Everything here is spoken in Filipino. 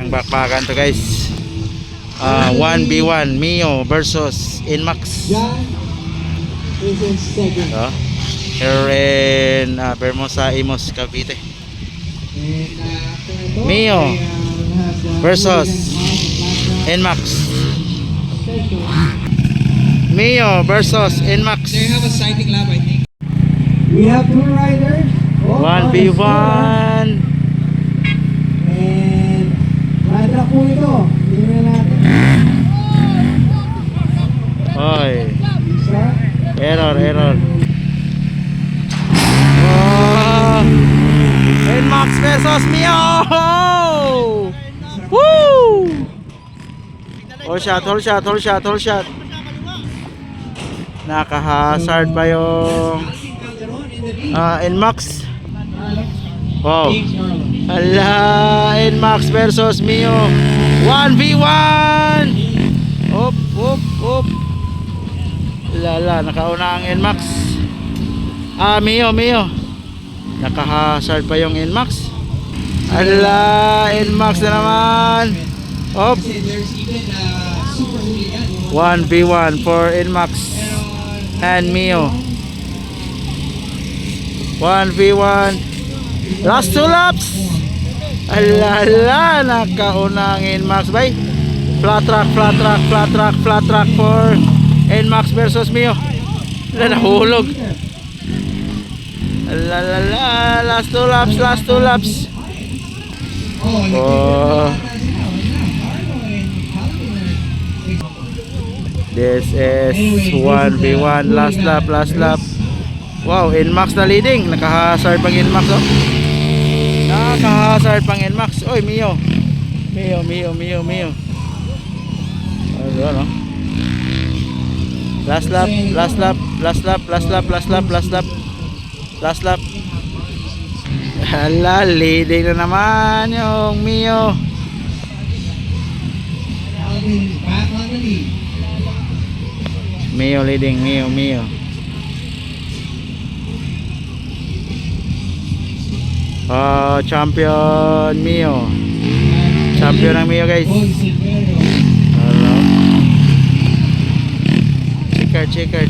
Ang bakbakan to guys. 1v1 Mio versus Inmax. John is in second. Here in Bermosa, Imos, Cavite. Mio versus Inmax. Mio versus Inmax. They have a sighting lab, I think. We have two riders. 1v1. And rider po ito. Tingnan natin. Oy. Isa. Error. Oh. Inmax versus Mio. Woo! Hold shot. Naka-hazard pa yung Inmax. Wow. Ala, Inmax versus Mio. 1v1. Op. Lala, nakauna ang Inmax. Mio. Naka-hazard pa yung Inmax. Ala, Inmax na naman. Op. 1v1 for Inmax and Mio. 1v1. Last 2 laps. Ala, nakauna ang Inmax bay. Flat track for Inmax versus Mio. Nahulog. Ala, last 2 laps. Oh. This is 1v1 last lap. Wow, Inmax na leading. Naka-hazard pang Inmax, oh. Naka-hazard pang Inmax. Oy, Mio. Ano? Last lap. Hala, leading na naman yung Mio. Mio leading, Mio. Champion Mio. Champion ang Mio, guys. Hello. Checkered.